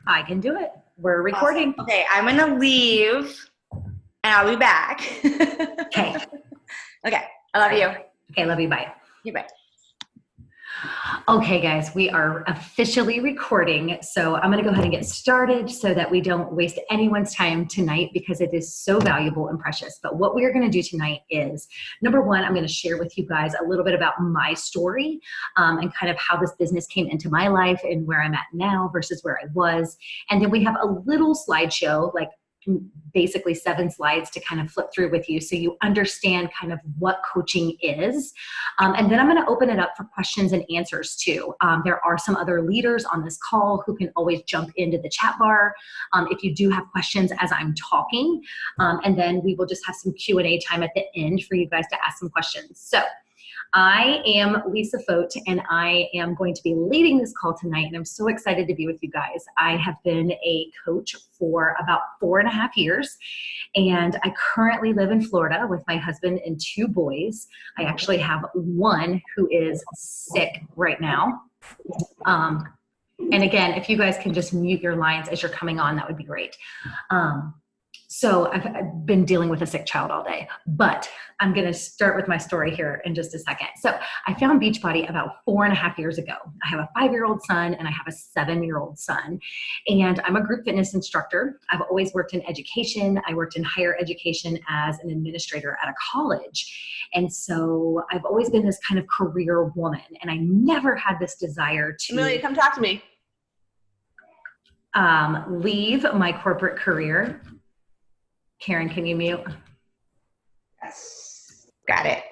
I can do it. We're recording. Awesome. Okay, I'm going to leave and I'll be back. Okay. Okay, I love you. Okay, love you. Bye. You bye. Okay, guys, we are officially recording. So I'm going to go ahead and get started so that we don't waste anyone's time tonight because it is so valuable and precious. But what we are going to do tonight is, number one, I'm going to share with you guys a little bit about my story and kind of how this business came into my life and where I'm at now versus where I was. And then we have a little slideshow, like basically 7 slides to kind of flip through with you so you understand kind of what coaching is. And then I'm going to open it up for questions and answers too. There are some other leaders on this call who can always jump into the chat bar if you do have questions as I'm talking. And then we will just have some Q&A time at the end for you guys to ask some questions. So I am Lisa Fote, and I am going to be leading this call tonight, and I'm so excited to be with you guys. I have been a coach for about 4.5 years, and I currently live in Florida with my husband and 2 boys. I actually have one who is sick right now. And again, if you guys can just mute your lines as you're coming on, that would be great. So I've been dealing with a sick child all day, but I'm going to start with my story here in just a second. So I found Beachbody about 4.5 years ago. I have a 5-year-old son and I have a 7-year-old son, and I'm a group fitness instructor. I've always worked in education. I worked in higher education as an administrator at a college. And so I've always been this kind of career woman, and I never had this desire to Amelia, come talk to me. Leave my corporate career. Karen, can you mute? Yes. Got it.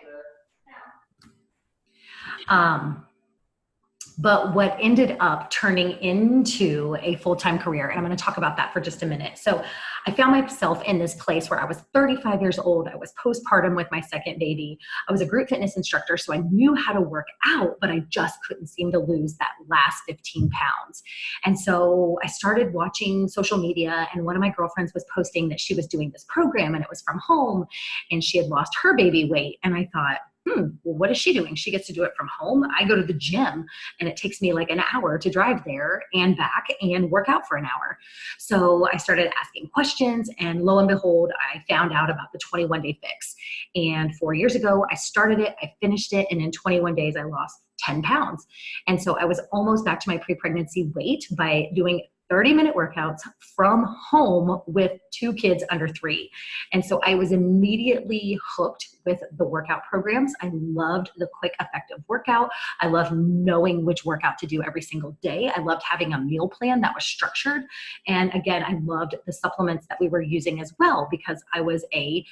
But what ended up turning into a full-time career, and I'm going to talk about that for just a minute. So I found myself in this place where I was 35 years old. I was postpartum with my second baby. I was a group fitness instructor, so I knew how to work out, but I just couldn't seem to lose that last 15 pounds. And so I started watching social media, and one of my girlfriends was posting that she was doing this program, and it was from home, and she had lost her baby weight. And I thought, well, what is she doing? She gets to do it from home. I go to the gym and it takes me like an hour to drive there and back and work out for an hour. So I started asking questions, and lo and behold, I found out about the 21-day fix. And 4 years ago, I started it, I finished it, and in 21 days, I lost 10 pounds. And so I was almost back to my pre-pregnancy weight by doing 30-minute workouts from home with 2 kids under 3. And so I was immediately hooked with the workout programs. I loved the quick, effective workout. I loved knowing which workout to do every single day. I loved having a meal plan that was structured. And again, I loved the supplements that we were using as well, because I was a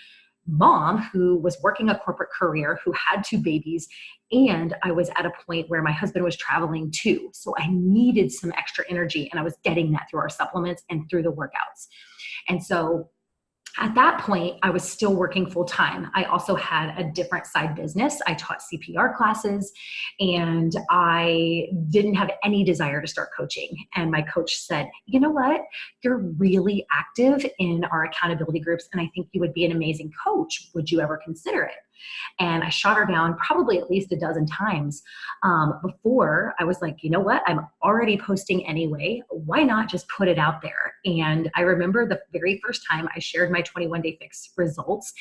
mom who was working a corporate career, who had 2 babies, and I was at a point where my husband was traveling too. So I needed some extra energy, and I was getting that through our supplements and through the workouts. And so at that point, I was still working full time. I also had a different side business. I taught CPR classes, and I didn't have any desire to start coaching. And my coach said, you know what? You're really active in our accountability groups, and I think you would be an amazing coach. Would you ever consider it? And I shot her down probably at least a dozen times before I was like, you know what? I'm already posting anyway. Why not just put it out there? And I remember the very first time I shared my 21-day fix results,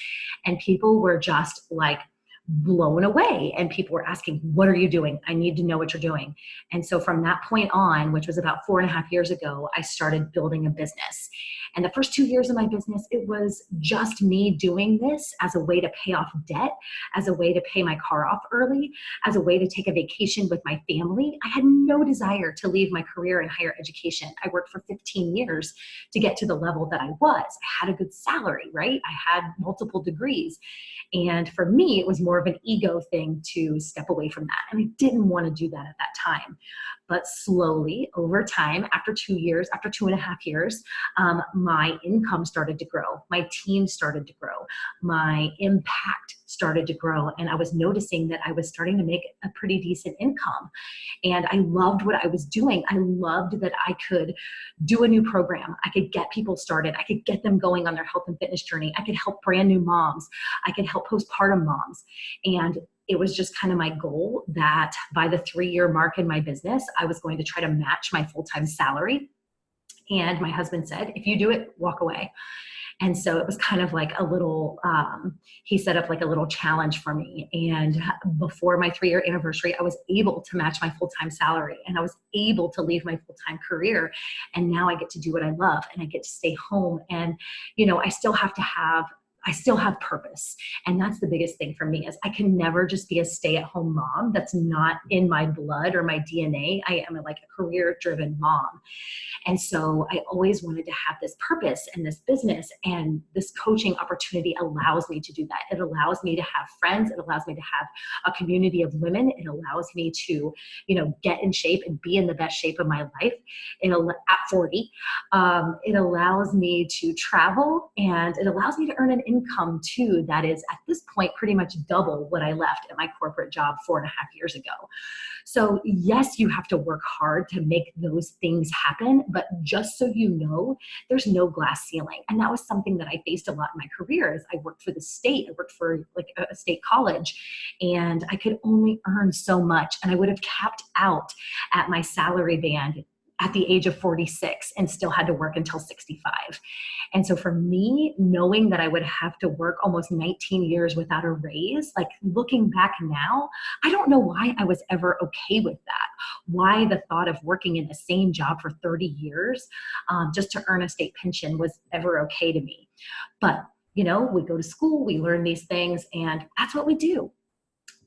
and people were just like blown away. And people were asking, what are you doing? I need to know what you're doing. And so from that point on, which was about 4.5 years ago, I started building a business. And the first 2 years of my business, it was just me doing this as a way to pay off debt, as a way to pay my car off early, as a way to take a vacation with my family. I had no desire to leave my career in higher education. I worked for 15 years to get to the level that I was. I had a good salary, right? I had multiple degrees. And for me, it was more of an ego thing to step away from that. And I didn't want to do that at that time. But slowly over time, after 2 years, after 2.5 years, my income started to grow. My team started to grow. My impact started to grow. And I was noticing that I was starting to make a pretty decent income. And I loved what I was doing. I loved that I could do a new program. I could get people started. I could get them going on their health and fitness journey. I could help brand new moms. I could help postpartum moms. And it was just kind of my goal that by the 3-year mark in my business, I was going to try to match my full-time salary. And my husband said, if you do it, walk away. And so it was kind of like a little, he set up like a little challenge for me. And before my 3-year anniversary, I was able to match my full-time salary, and I was able to leave my full-time career. And now I get to do what I love, and I get to stay home. And, I still have purpose. And that's the biggest thing for me, is I can never just be a stay-at-home mom. That's not in my blood or my DNA. I am like a career-driven mom. And so I always wanted to have this purpose in this business, and this coaching opportunity allows me to do that. It allows me to have friends. It allows me to have a community of women. It allows me to, get in shape and be in the best shape of my life at 40. It allows me to travel, and it allows me to earn an income too that is at this point pretty much double what I left at my corporate job 4.5 years ago. So yes, you have to work hard to make those things happen, but just so you know, there's no glass ceiling. And that was something that I faced a lot in my career. As I worked for the state. I worked for like a state college, and I could only earn so much, and I would have capped out at my salary band at the age of 46 and still had to work until 65. And so for me, knowing that I would have to work almost 19 years without a raise, like looking back now, I don't know why I was ever okay with that. Why the thought of working in the same job for 30 years just to earn a state pension was ever okay to me. But, we go to school, we learn these things, and that's what we do.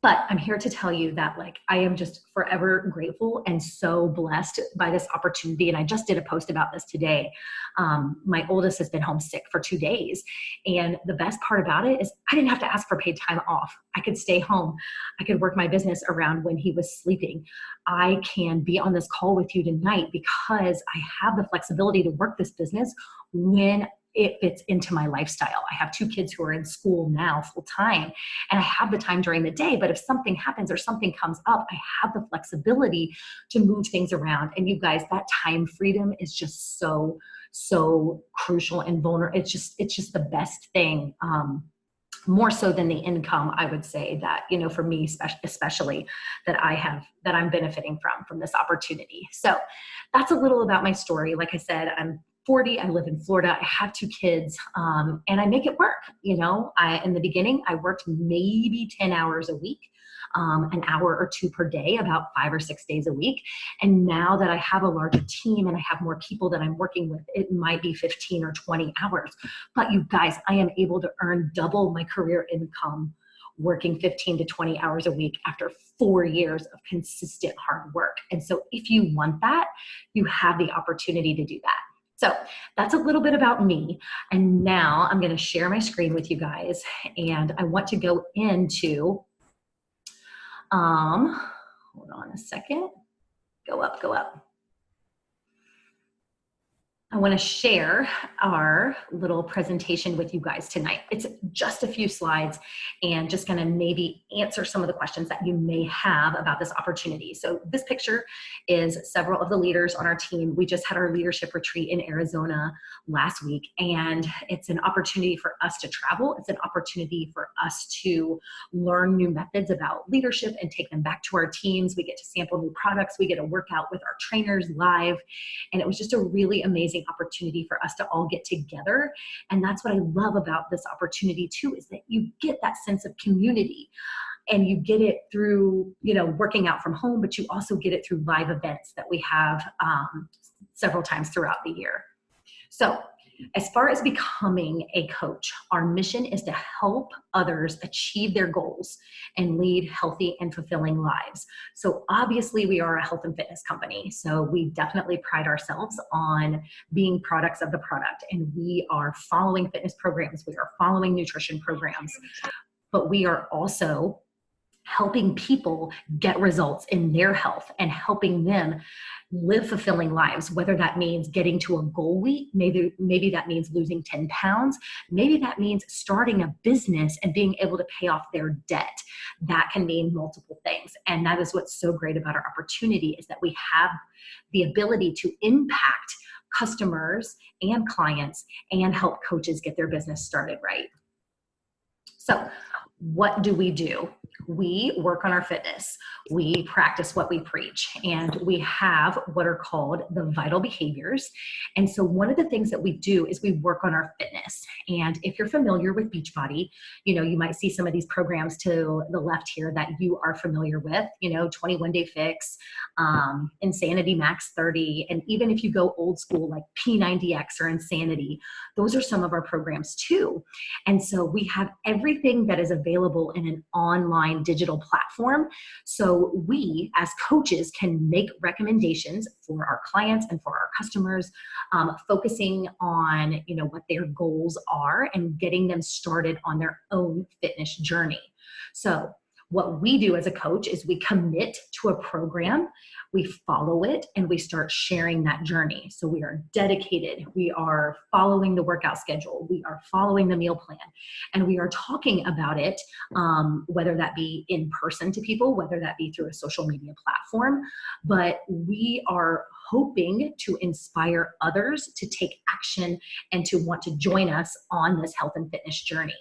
But I'm here to tell you that I am just forever grateful and so blessed by this opportunity. And I just did a post about this today. My oldest has been homesick for 2 days. And the best part about it is I didn't have to ask for paid time off. I could stay home. I could work my business around when he was sleeping. I can be on this call with you tonight because I have the flexibility to work this business when it fits into my lifestyle. I have 2 kids who are in school now full time, and I have the time during the day, but if something happens or something comes up, I have the flexibility to move things around. And you guys, that time freedom is just so crucial and vulnerable. It's just the best thing. More so than the income, I would say that, for me, especially that I'm benefiting from this opportunity. So that's a little about my story. Like I said, I'm 40. I live in Florida. I have 2 kids, and I make it work. In the beginning, I worked maybe 10 hours a week, an hour or 2 per day, about 5 or 6 days a week. And now that I have a larger team and I have more people that I'm working with, it might be 15 or 20 hours. But you guys, I am able to earn double my career income working 15 to 20 hours a week after 4 years of consistent hard work. And so if you want that, you have the opportunity to do that. So that's a little bit about me. And now I'm going to share my screen with you guys. And I want to go into, hold on a second, go up. I want to share our little presentation with you guys tonight. It's just a few slides and just going to maybe answer some of the questions that you may have about this opportunity. So this picture is several of the leaders on our team. We just had our leadership retreat in Arizona last week, and it's an opportunity for us to travel. It's an opportunity for us to learn new methods about leadership and take them back to our teams. We get to sample new products. We get to work out with our trainers live. And it was just a really amazing opportunity for us to all get together. And that's what I love about this opportunity too, is that you get that sense of community, and you get it through, working out from home, but you also get it through live events that we have several times throughout the year. So as far as becoming a coach, our mission is to help others achieve their goals and lead healthy and fulfilling lives. So obviously we are a health and fitness company. So we definitely pride ourselves on being products of the product, and we are following fitness programs. We are following nutrition programs, but we are also helping people get results in their health and helping them live fulfilling lives, whether that means getting to a goal weight, maybe that means losing 10 pounds, maybe that means starting a business and being able to pay off their debt. That can mean multiple things. And that is what's so great about our opportunity, is that we have the ability to impact customers and clients and help coaches get their business started right. So what do? We work on our fitness. We practice what we preach, and we have what are called the vital behaviors. And so one of the things that we do is we work on our fitness. And if you're familiar with Beachbody, you might see some of these programs to the left here that you are familiar with, 21 Day Fix, Insanity Max 30. And even if you go old school, like P90X or Insanity, those are some of our programs too. And so we have everything that is available in an online digital platform. So we as coaches can make recommendations for our clients and for our customers, focusing on, what their goals are and getting them started on their own fitness journey. So what we do as a coach is we commit to a program, we follow it, and we start sharing that journey. So we are dedicated. We are following the workout schedule. We are following the meal plan, and we are talking about it, whether that be in person to people, whether that be through a social media platform. But we are hoping to inspire others to take action and to want to join us on this health and fitness journey.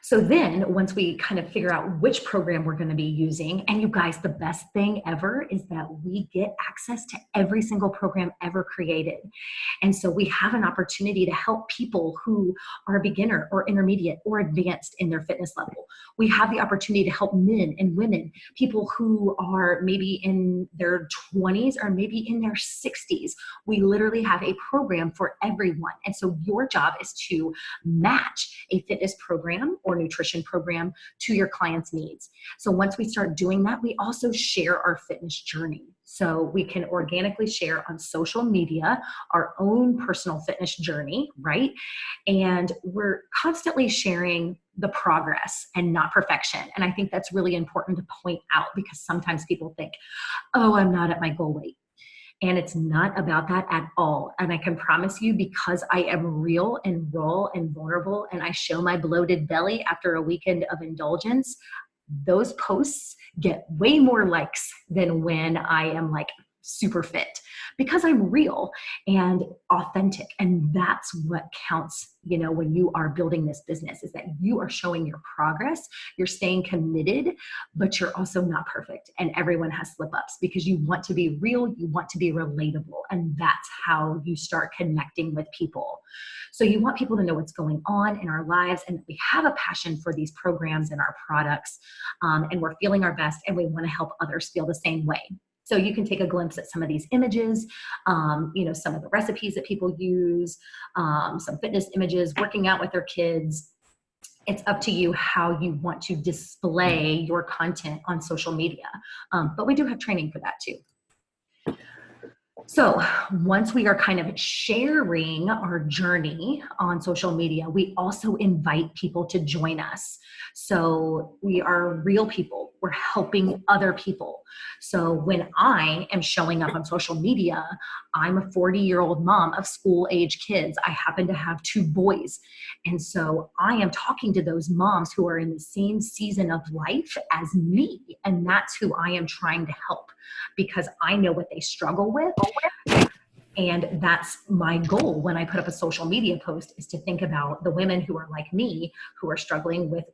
So then once we kind of figure out which program we're going to be using, and you guys, the best thing ever is that we get access to every single program ever created. And so we have an opportunity to help people who are beginner or intermediate or advanced in their fitness level. We have the opportunity to help men and women, people who are maybe in their 20s or maybe in their 60s. We literally have a program for everyone. And so your job is to match a fitness program or nutrition program to your client's needs. So once we start doing that, we also share our fitness journey. So we can organically share on social media our own personal fitness journey, right? And we're constantly sharing the progress and not perfection. And I think that's really important to point out, because sometimes people think, oh, I'm not at my goal weight. And it's not about that at all. And I can promise you, because I am real and raw and vulnerable, and I show my bloated belly after a weekend of indulgence, those posts get way more likes than when I am like super fit, because I'm real and authentic. And that's what counts, when you are building this business, is that you are showing your progress, you're staying committed, but you're also not perfect. And everyone has slip ups, because you want to be real, you want to be relatable. And that's how you start connecting with people. So you want people to know what's going on in our lives, and we have a passion for these programs and our products, and we're feeling our best, and we want to help others feel the same way. So you can take a glimpse at some of these images, some of the recipes that people use, some fitness images, working out with their kids. It's up to you how you want to display your content on social media. But we do have training for that too. So once we are kind of sharing our journey on social media, we also invite people to join us. So we are real people. We're helping other people. So when I am showing up on social media, I'm a 40-year-old mom of school-age kids. I happen to have 2 boys. And so I am talking to those moms who are in the same season of life as me. And that's who I am trying to help, because I know what they struggle with. And that's my goal when I put up a social media post, is to think about the women who are like me, who are struggling with,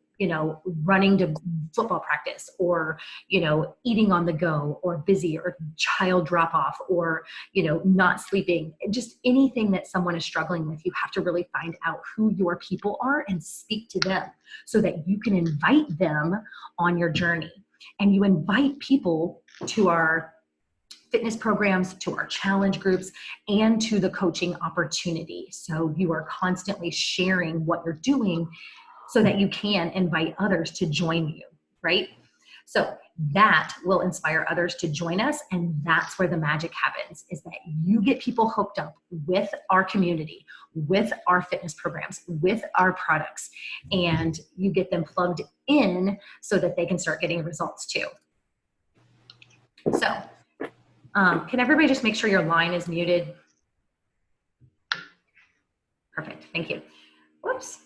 running to football practice, or, eating on the go, or busy, or child drop off, or, not sleeping. Just anything that someone is struggling with, you have to really find out who your people are and speak to them so that you can invite them on your journey. And you invite people to our fitness programs, to our challenge groups, and to the coaching opportunity. So you are constantly sharing what you're doing so that you can invite others to join you, right? So that will inspire others to join us. And that's where the magic happens, is that you get people hooked up with our community, with our fitness programs, with our products, and you get them plugged in so that they can start getting results too. So can everybody just make sure your line is muted? Perfect, thank you. Whoops.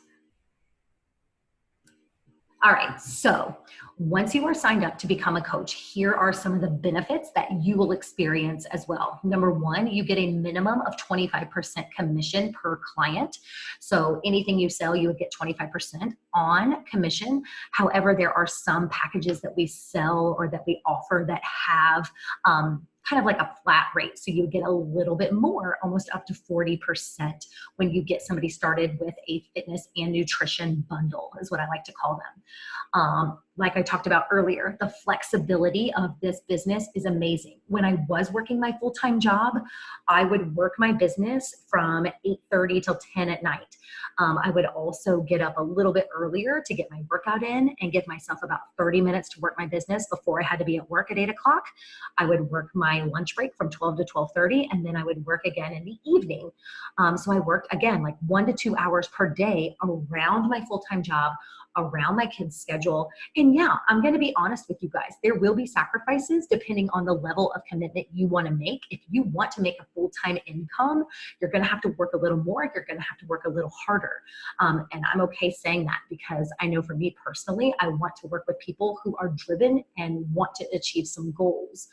All right, so once you are signed up to become a coach, here are some of the benefits that you will experience as well. Number one, you get a minimum of 25% commission per client. So anything you sell, you would get 25% on commission. However, there are some packages that we sell or that we offer that have kind of like a flat rate. So you get a little bit more, almost up to 40% when you get somebody started with a fitness and nutrition bundle, is what I like to call them. Like I talked about earlier, the flexibility of this business is amazing. When I was working my full-time job, I would work my business from 8:30 till 10 at night. I would also get up a little bit earlier to get my workout in and give myself about 30 minutes to work my business before I had to be at work at 8 o'clock. I would work my lunch break from 12 to 12:30, and then I would work again in the evening. So I worked, again, like 1 to 2 hours per day around my full-time job, around my kids' schedule. And yeah, I'm going to be honest with you guys. There will be sacrifices depending on the level of commitment you want to make. If you want to make a full-time income, you're going to have to work a little more. You're going to have to work a little harder. And I'm okay saying that because I know for me personally, I want to work with people who are driven and want to achieve some goals.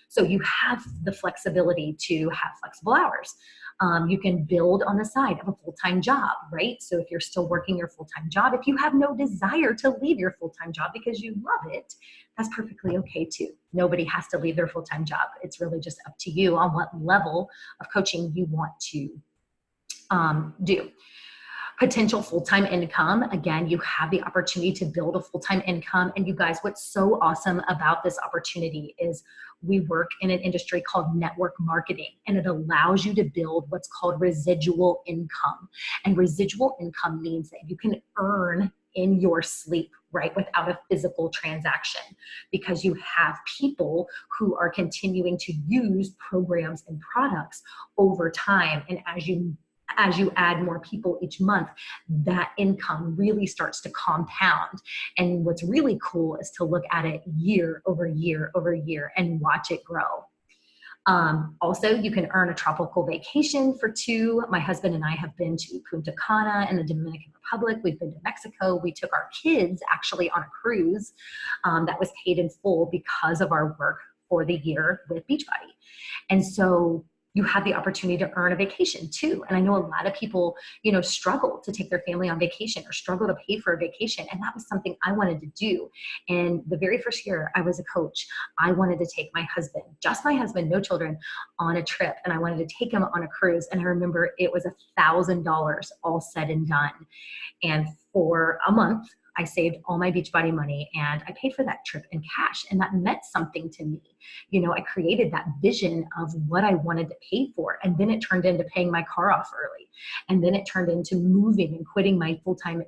So you have the flexibility to have flexible hours. You can build on the side of a full-time job, right? So if you're still working your full-time job, if you have no desire to leave your full-time job because you love it, that's perfectly okay too. Nobody has to leave their full-time job. It's really just up to you on what level of coaching you want to do. Potential full-time income. Again, you have the opportunity to build a full-time income. And you guys, what's so awesome about this opportunity is we work in an industry called network marketing, and it allows you to build what's called residual income. And residual income means that you can earn in your sleep, right, without a physical transaction, because you have people who are continuing to use programs and products over time. And as you add more people each month, that income really starts to compound. And what's really cool is to look at it year over year over year and watch it grow. Also, you can earn a tropical vacation for 2. My husband and I have been to Punta Cana in the Dominican Republic. We've been to Mexico. We took our kids actually on a cruise that was paid in full because of our work for the year with Beachbody. And so you have the opportunity to earn a vacation too. And I know a lot of people, struggle to take their family on vacation or struggle to pay for a vacation. And that was something I wanted to do. And the very first year I was a coach, I wanted to take my husband, just my husband, no children, on a trip. And I wanted to take him on a cruise. And I remember it was $1,000 all said and done. And for a month, I saved all my Beachbody money and I paid for that trip in cash. And that meant something to me. I created that vision of what I wanted to pay for. And then it turned into paying my car off early. And then it turned into moving and quitting my full-time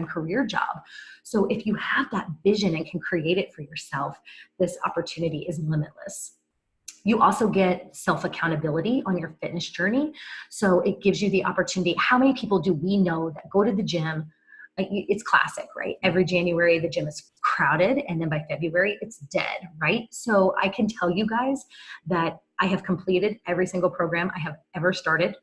career job. So if you have that vision and can create it for yourself, this opportunity is limitless. You also get self-accountability on your fitness journey. So it gives you the opportunity. How many people do we know that go to the gym? It's classic, right? Every January, the gym is crowded. And then by February, it's dead, right? So I can tell you guys that I have completed every single program I have ever started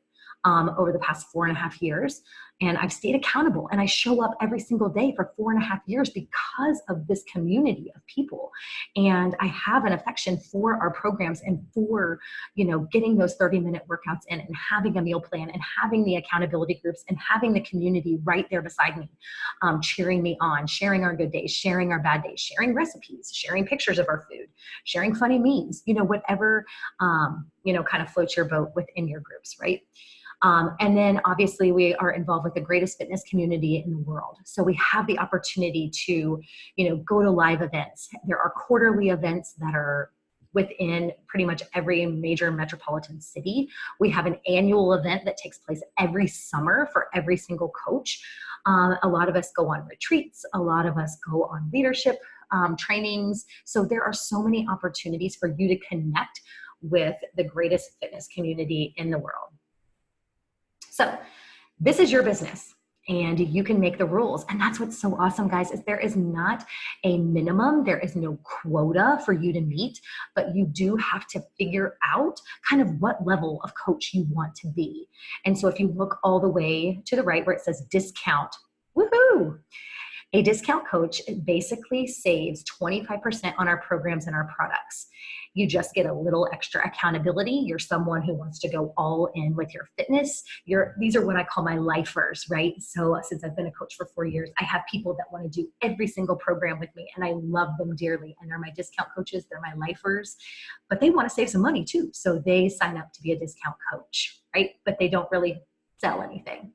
over the past 4.5 years. And I've stayed accountable and I show up every single day for 4.5 years because of this community of people. And I have an affection for our programs and for, getting those 30-minute workouts in and having a meal plan and having the accountability groups and having the community right there beside me, cheering me on, sharing our good days, sharing our bad days, sharing recipes, sharing pictures of our food, sharing funny memes, whatever, kind of floats your boat within your groups, right? And then obviously we are involved with the greatest fitness community in the world. So we have the opportunity to, go to live events. There are quarterly events that are within pretty much every major metropolitan city. We have an annual event that takes place every summer for every single coach. A lot of us go on retreats. A lot of us go on leadership trainings. So there are so many opportunities for you to connect with the greatest fitness community in the world. So this is your business and you can make the rules. And that's what's so awesome, guys, is there is not a minimum. There is no quota for you to meet, but you do have to figure out kind of what level of coach you want to be. And so if you look all the way to the right where it says discount, woohoo, A discount coach basically saves 25% on our programs and our products. You just get a little extra accountability. You're someone who wants to go all in with your fitness. These are what I call my lifers, right? So since I've been a coach for 4 years, I have people that want to do every single program with me, and I love them dearly. And they're my discount coaches. They're my lifers, but they want to save some money too. So they sign up to be a discount coach, right? But they don't really sell anything.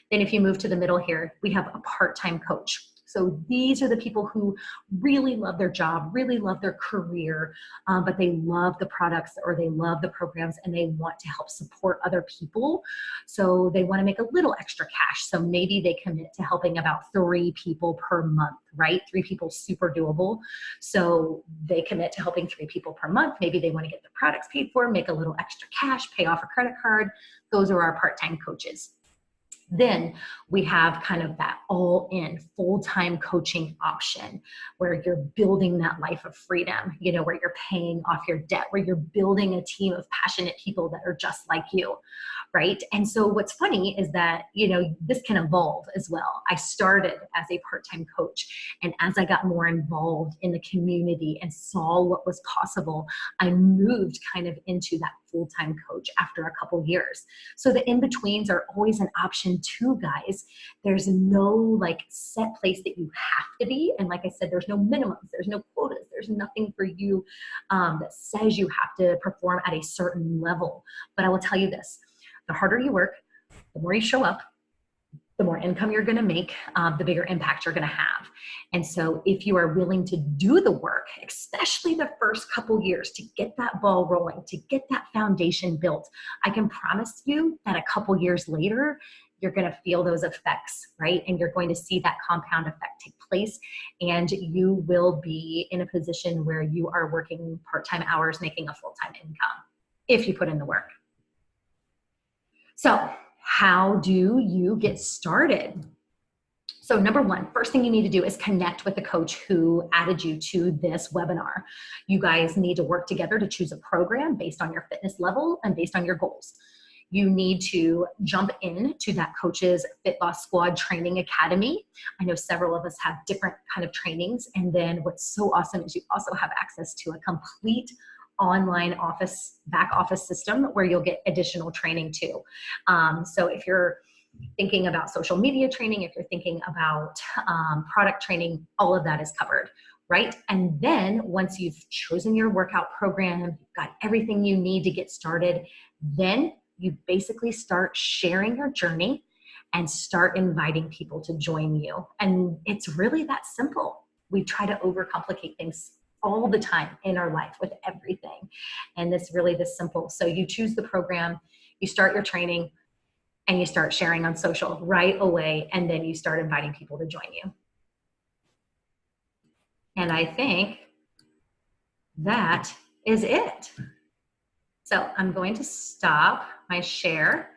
Then if you move to the middle here, we have a part-time coach. So these are the people who really love their job, really love their career, but they love the products or they love the programs and they want to help support other people. So they want to make a little extra cash. So maybe they commit to helping about 3 people per month, right? 3 people, super doable. So they commit to helping 3 people per month. Maybe they want to get the products paid for, make a little extra cash, pay off a credit card. Those are our part-time coaches. Then we have kind of that all-in full-time coaching option where you're building that life of freedom, where you're paying off your debt, where you're building a team of passionate people that are just like you, right? And so what's funny is that, this can evolve as well. I started as a part-time coach, and as I got more involved in the community and saw what was possible, I moved kind of into that full-time coach after a couple years. So the in-betweens are always an option too, guys. There's no set place that you have to be. And like I said, there's no minimums, there's no quotas, there's nothing for you that says you have to perform at a certain level. But I will tell you this, the harder you work, the more you show up, the more income you're going to make, the bigger impact you're going to have. And so if you are willing to do the work, especially the first couple years, to get that ball rolling, to get that foundation built, I can promise you that a couple years later, you're going to feel those effects, right? And you're going to see that compound effect take place, and you will be in a position where you are working part-time hours, making a full-time income if you put in the work. So how do you get started? So number one, first thing you need to do is connect with the coach who added you to this webinar. You guys need to work together to choose a program based on your fitness level and based on your goals. You need to jump in to that coach's Fit Boss Squad Training Academy. I know several of us have different kind of trainings. And then what's so awesome is you also have access to a complete online back office system where you'll get additional training too. So if you're thinking about social media training, if you're thinking about product training, all of that is covered, right? And then once you've chosen your workout program, you've got everything you need to get started, then you basically start sharing your journey and start inviting people to join you. And it's really that simple. We try to overcomplicate things all the time in our life with everything. And it's really this simple. So you choose the program, you start your training, and you start sharing on social right away. And then you start inviting people to join you. And I think that is it. So I'm going to stop my share,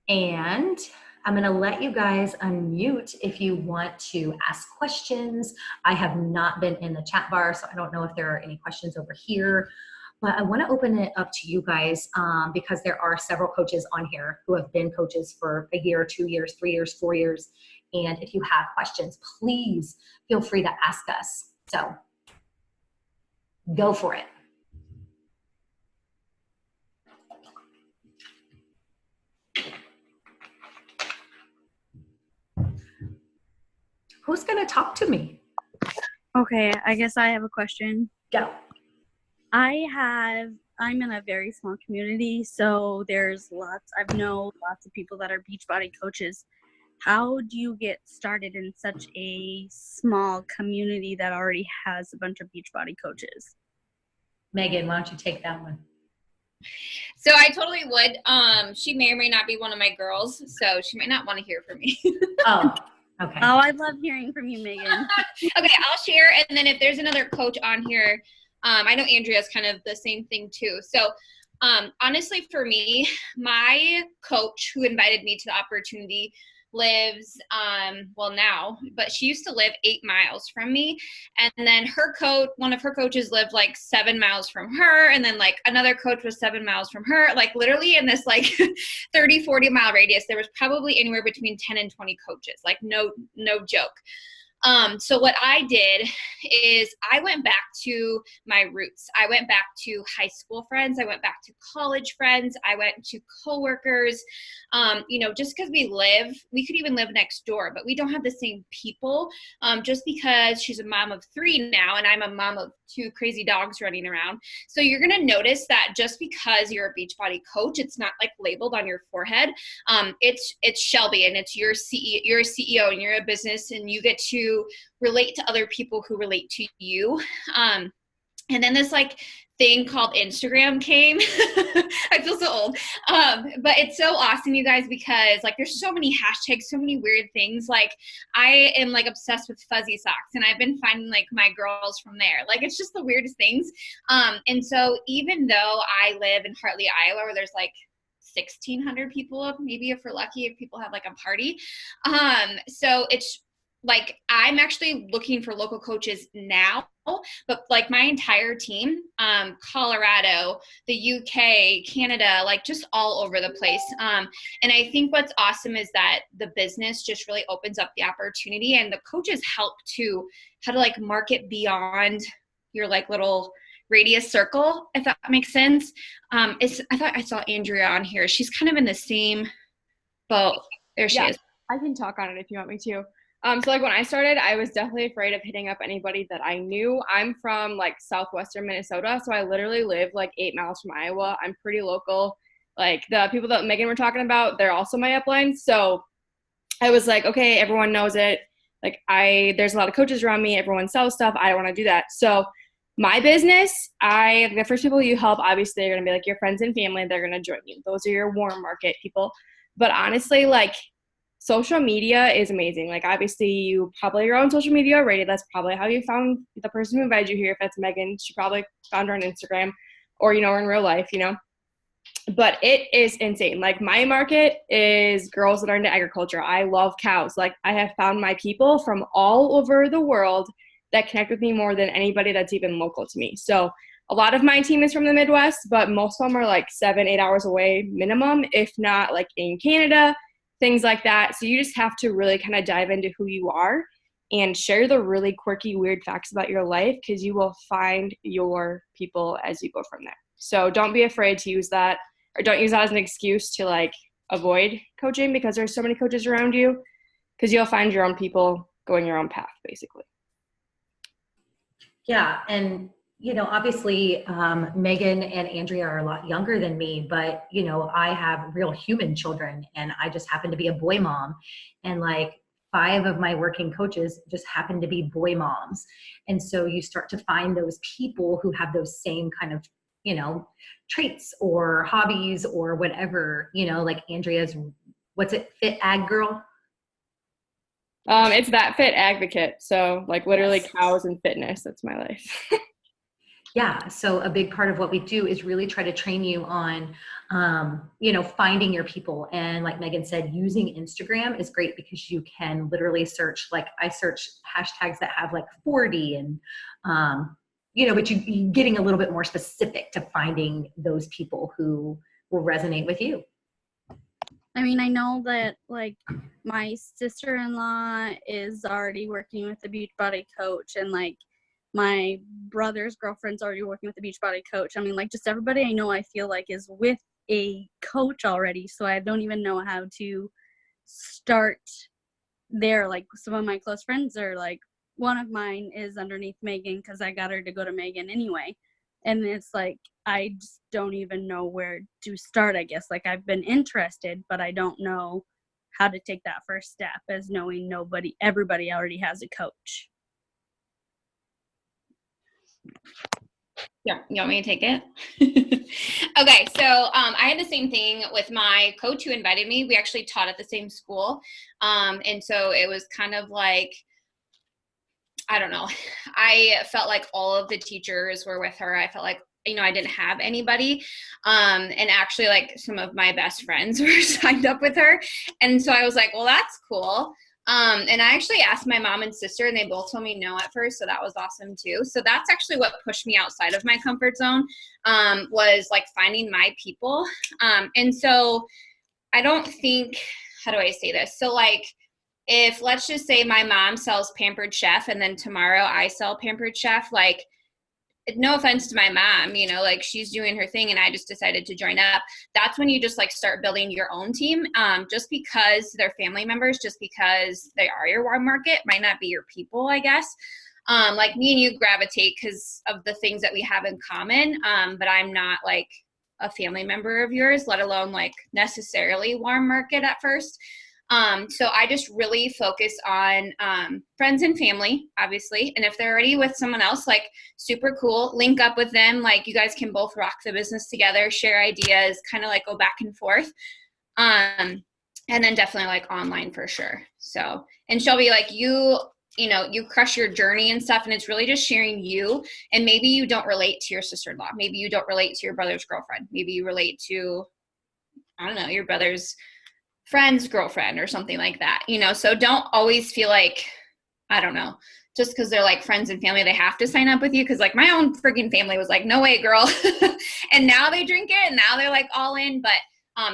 and I'm going to let you guys unmute if you want to ask questions. I have not been in the chat bar, so I don't know if there are any questions over here, but I want to open it up to you guys because there are several coaches on here who have been coaches for a year, 2 years, 3 years, 4 years. And if you have questions, please feel free to ask us. So go for it. Who's going to talk to me? Okay, I guess I have a question. Go. I'm in a very small community, so I know lots of people that are Beachbody coaches. How do you get started in such a small community that already has a bunch of Beachbody coaches? Megan, why don't you take that one? So I totally would. She may or may not be one of my girls, so she might not want to hear from me. Oh, okay. Oh, I love hearing from you, Megan. Okay, I'll share, and then if there's another coach on here, I know Andrea's kind of the same thing too. So honestly, for me, my coach who invited me to the opportunity lives, well now, but she used to live 8 miles from me. And then her coach, one of her coaches lived like 7 miles from her. And then like another coach was 7 miles from her. Like literally in this like 30, 40 mile radius, there was probably anywhere between 10 and 20 coaches, like no joke. So what I did is I went back to my roots. I went back to high school friends. I went back to college friends. I went to coworkers. Just because we could even live next door, but we don't have the same people. Just because she's a mom of 3 now and I'm a mom of 2 crazy dogs running around. So you're going to notice that just because you're a Beachbody coach, it's not like labeled on your forehead. It's Shelby and it's you're a CEO and you're a business and you get to relate to other people who relate to you. And then this like thing called Instagram came. I feel so old. But it's so awesome, you guys, because like there's so many hashtags, so many weird things. Like I am like obsessed with fuzzy socks and I've been finding like my girls from there. Like it's just the weirdest things. And so even though I live in Hartley, Iowa, where there's like 1,600 people, maybe if we're lucky, if people have like a party. So it's like I'm actually looking for local coaches now, but like my entire team, Colorado, the UK, Canada, like just all over the place. And I think what's awesome is that the business just really opens up the opportunity and the coaches help to how to like market beyond your like little radius circle, if that makes sense. I thought I saw Andrea on here. She's kind of in the same boat. There she is. I can talk on it if you want me to. So like when I started, I was definitely afraid of hitting up anybody that I knew. I'm from like southwestern Minnesota, so I literally live like 8 miles from Iowa. I'm pretty local. Like the people that Megan were talking about, they're also my upline. So I was like, okay, everyone knows it. Like there's a lot of coaches around me. Everyone sells stuff. I don't want to do that. So my business, the first people you help, obviously, are going to be like your friends and family. They're going to join you. Those are your warm market people. But honestly, like social media is amazing. Like obviously you probably are on social media already. That's probably how you found the person who invited you here. If that's Megan, she probably found her on Instagram or, or in real life, But it is insane. Like my market is girls that are into agriculture. I love cows. Like I have found my people from all over the world that connect with me more than anybody that's even local to me. So a lot of my team is from the Midwest, but most of them are like 7-8 hours away minimum, if not like in Canada, things like that. So you just have to really kind of dive into who you are and share the really quirky, weird facts about your life because you will find your people as you go from there. So don't be afraid to use that, or don't use that as an excuse to like avoid coaching because there's so many coaches around you, because you'll find your own people going your own path basically. Yeah. And, obviously Megan and Andrea are a lot younger than me, but, I have real human children and I just happen to be a boy mom. And like 5 of my working coaches just happen to be boy moms. And so you start to find those people who have those same kind of, traits or hobbies or whatever, like Andrea's, what's it, Fit Ag Girl? It's That Fit Advocate. So like literally Yes. Cows and fitness. That's my life. Yeah. So a big part of what we do is really try to train you on, finding your people. And like Megan said, using Instagram is great because you can literally search, like I search hashtags that have like 40 and, but you're getting a little bit more specific to finding those people who will resonate with you. I mean, I know that like my sister-in-law is already working with a Beachbody coach, and like my brother's girlfriend's already working with a Beachbody coach. I mean, like just everybody I know, I feel like is with a coach already. So I don't even know how to start there. Like some of my close friends are like, one of mine is underneath Megan because I got her to go to Megan anyway. And it's like, I just don't even know where to start, I guess. Like I've been interested, but I don't know how to take that first step as knowing everybody already has a coach. Yeah, you want me to take it? Okay, so I had the same thing with my coach who invited me. We actually taught at the same school. And so it was kind of like, I don't know. I felt like all of the teachers were with her. I felt like I didn't have anybody. And actually like some of my best friends were signed up with her. And so I was like, well, that's cool. And I actually asked my mom and sister, and they both told me no at first. So that was awesome too. So that's actually what pushed me outside of my comfort zone, was like finding my people. And so I don't think, how do I say this? So like, if let's just say my mom sells Pampered Chef and then tomorrow I sell Pampered Chef, like, no offense to my mom, like she's doing her thing and I just decided to join up. That's when you just like start building your own team. Just because they're family members, just because they are your warm market might not be your people, I guess. Like me and you gravitate because of the things that we have in common. But I'm not like a family member of yours, let alone like necessarily warm market at first. So I just really focus on friends and family, obviously. And if they're already with someone else, like super cool, link up with them. Like you guys can both rock the business together, share ideas, kind of like go back and forth. And then definitely like online for sure. So, and Shelby, like you crush your journey and stuff. And it's really just sharing you. And maybe you don't relate to your sister-in-law. Maybe you don't relate to your brother's girlfriend. Maybe you relate to, I don't know, your brother's friend's girlfriend or something like that, so don't always feel like, I don't know, just because they're like friends and family, they have to sign up with you. Because like my own freaking family was like, no way, girl. And now they drink it and now they're like all in, but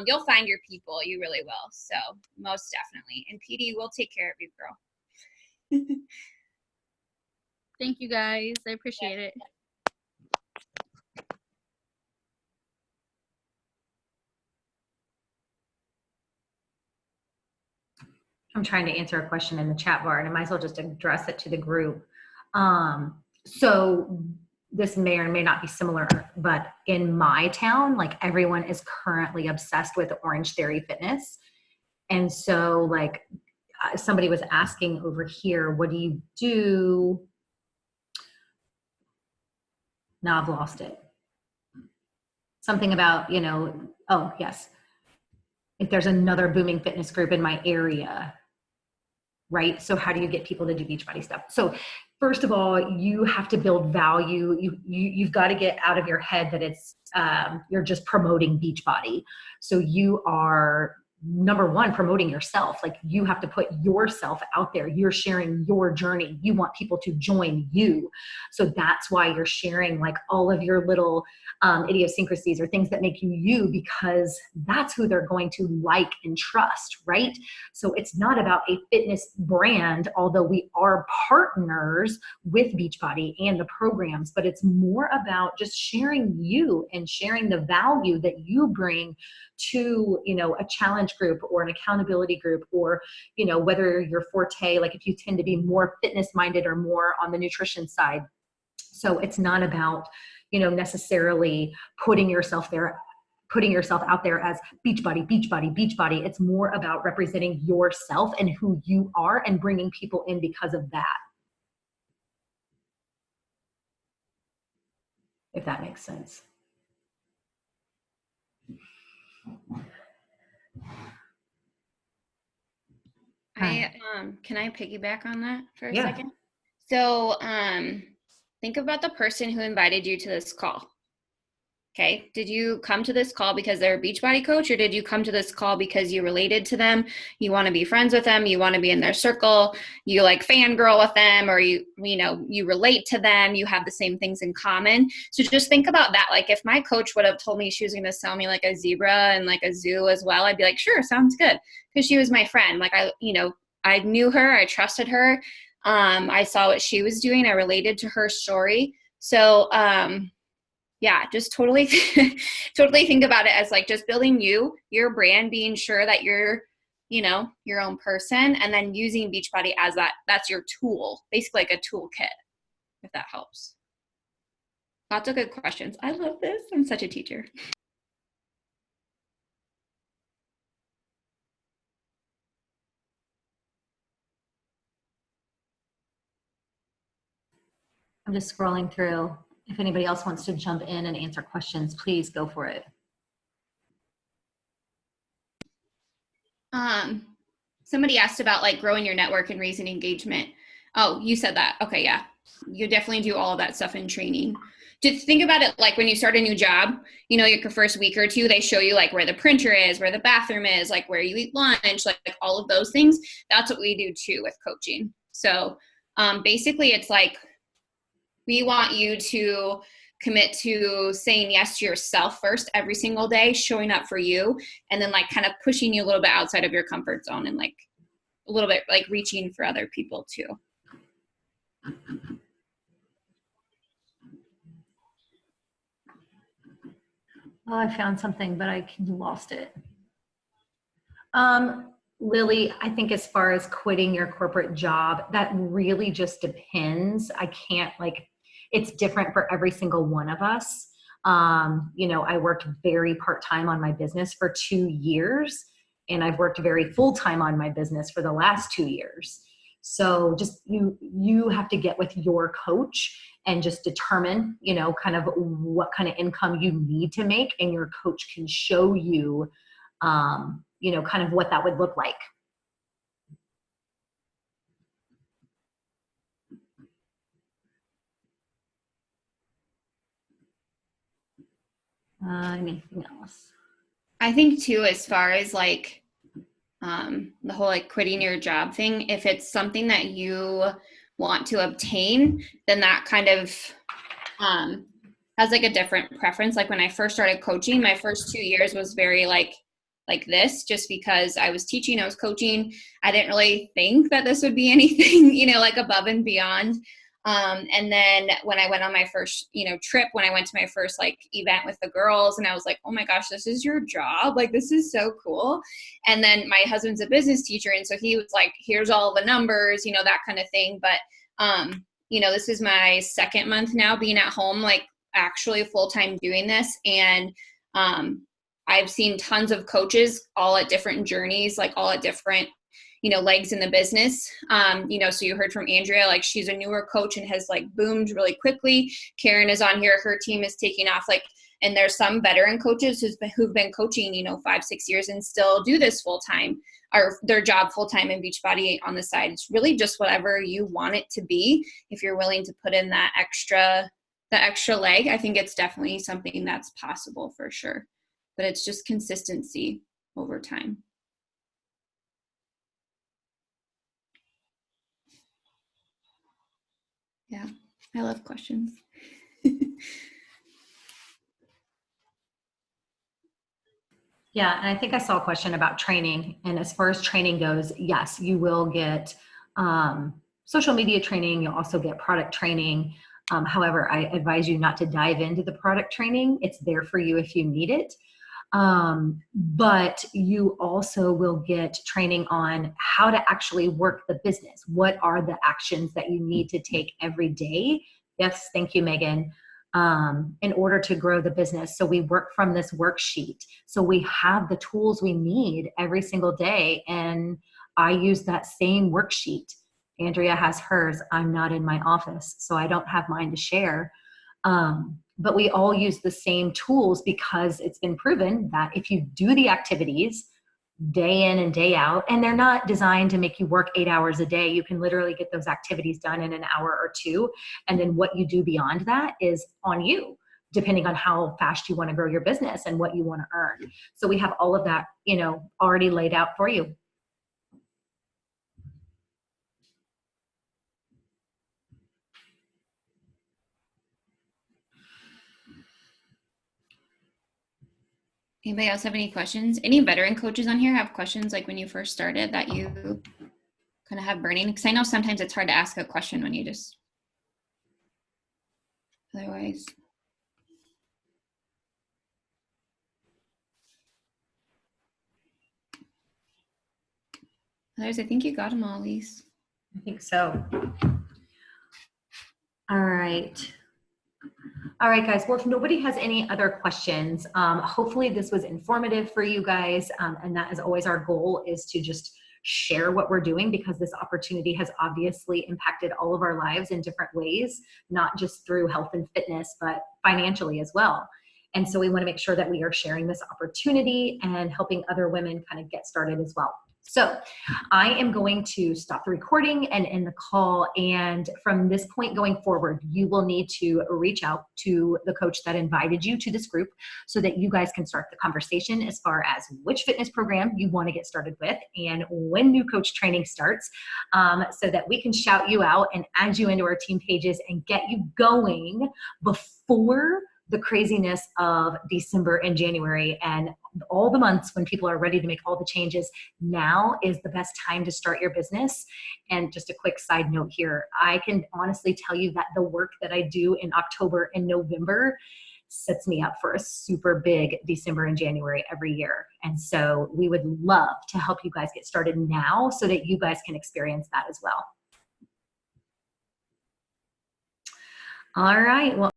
you'll find your people, you really will. So most definitely. And PD will take care of you, girl. Thank you guys. I appreciate it. I'm trying to answer a question in the chat bar, and I might as well just address it to the group. So this may or may not be similar, but in my town, like everyone is currently obsessed with Orange Theory Fitness. And so like somebody was asking over here, what do you do? Now I've lost it. Something about, oh yes. If there's another booming fitness group in my area, right? So how do you get people to do Beachbody stuff? So first of all, you have to build value. You've got to get out of your head that it's, you're just promoting Beachbody. So you are, number one, promoting yourself. Like you have to put yourself out there. You're sharing your journey. You want people to join you. So that's why you're sharing like all of your little idiosyncrasies or things that make you you, because that's who they're going to like and trust, right? So it's not about a fitness brand, although we are partners with Beachbody and the programs, but it's more about just sharing you and sharing the value that you bring to, a challenge group or an accountability group, or, whether your forte, like if you tend to be more fitness minded or more on the nutrition side. So it's not about, necessarily putting yourself out there as Beachbody, Beachbody, Beachbody. It's more about representing yourself and who you are and bringing people in because of that. If that makes sense. Can I piggyback on that for a second? So think about the person who invited you to this call. Okay. Did you come to this call because they're a Beachbody coach, or did you come to this call because you related to them? You want to be friends with them. You want to be in their circle. You like fangirl with them, or you relate to them. You have the same things in common. So just think about that. Like if my coach would have told me she was going to sell me like a zebra and like a zoo as well, I'd be like, sure, sounds good. Because she was my friend. Like I knew her. I trusted her. I saw what she was doing. I related to her story. So, yeah, just totally think about it as like just building your brand, being sure that you're, your own person, and then using Beachbody as that's your tool, basically like a toolkit, if that helps. Lots of good questions. I love this. I'm such a teacher. I'm just scrolling through. If anybody else wants to jump in and answer questions, please go for it. Somebody asked about like growing your network and raising engagement. Oh, you said that. Okay, yeah. you definitely do all of that stuff in training. To think about it, like when you start a new job, you know, your first week or two, they show you like where the printer is, where the bathroom is, like where you eat lunch, like all of those things. That's what we do too with coaching. So basically it's like, we want you to commit to saying yes to yourself first every single day, showing up for you, and then like kind of pushing you a little bit outside of your comfort zone and like a little bit like reaching for other people too. Oh, I found something, but I lost it. Lily, I think as far as quitting your corporate job, that really just depends. I can't it's different for every single one of us. You know, I worked very part-time on my business for 2 years, and I've worked very full-time on my business for the last 2 years. So just you have to get with your coach and just determine, you know, kind of what kind of income you need to make, and your coach can show you, you know, kind of what that would look like. Anything else? I think too, as far as like the whole like quitting your job thing, if it's something that you want to obtain, then that kind of has like a different preference. Like when I first started coaching, my first 2 years was very like this, just because I was teaching, I was coaching. I didn't really think that this would be anything, you know, like above and beyond. And then when I went on my first, you know, trip, when I went to my first like event with the girls, and I was like, oh my gosh, this is your job. Like, this is so cool. And then my husband's a business teacher. And so he was like, here's all the numbers, you know, that kind of thing. But, you know, this is my second month now being at home, like actually full-time doing this. And, I've seen tons of coaches all at different journeys, like all at different, you know, legs in the business. You know, so you heard from Andrea, like she's a newer coach and has like boomed really quickly. Karen is on here. Her team is taking off, like, and there's some veteran coaches who've been coaching, you know, 5-6 years and still do this full time, or their job full time in Beachbody on the side. It's really just whatever you want it to be. If you're willing to put in that extra leg, I think it's definitely something that's possible for sure. But it's just consistency over time. Yeah, I love questions. Yeah, and I think I saw a question about training. And as far as training goes, yes, you will get social media training. You'll also get product training. However, I advise you not to dive into the product training. It's there for you if you need it. But you also will get training on how to actually work the business. What are the actions that you need to take every day? Yes, thank you, Megan. In order to grow the business. So we work from this worksheet. So we have the tools we need every single day. And I use that same worksheet. Andrea has hers. I'm not in my office, so I don't have mine to share. But we all use the same tools, because it's been proven that if you do the activities day in and day out, and they're not designed to make you work 8 hours a day, you can literally get those activities done in an hour or two. And then what you do beyond that is on you, depending on how fast you want to grow your business and what you want to earn. So we have all of that, you know, already laid out for you. Anybody else have any questions? Any veteran coaches on here have questions like when you first started that you kind of have burning? Because I know sometimes it's hard to ask a question when you just, otherwise. Others, I think you got them all, Lise. I think so. All right. All right, guys. Well, if nobody has any other questions, hopefully this was informative for you guys. And that is always our goal, is to just share what we're doing, because this opportunity has obviously impacted all of our lives in different ways, not just through health and fitness, but financially as well. And so we want to make sure that we are sharing this opportunity and helping other women kind of get started as well. So I am going to stop the recording and end the call. And from this point going forward, you will need to reach out to the coach that invited you to this group so that you guys can start the conversation as far as which fitness program you want to get started with and when new coach training starts, so that we can shout you out and add you into our team pages and get you going before the craziness of December and January and all the months when people are ready to make all the changes. Now is the best time to start your business. And just a quick side note here, I can honestly tell you that the work that I do in October and November sets me up for a super big December and January every year. And so we would love to help you guys get started now so that you guys can experience that as well. All right. Well,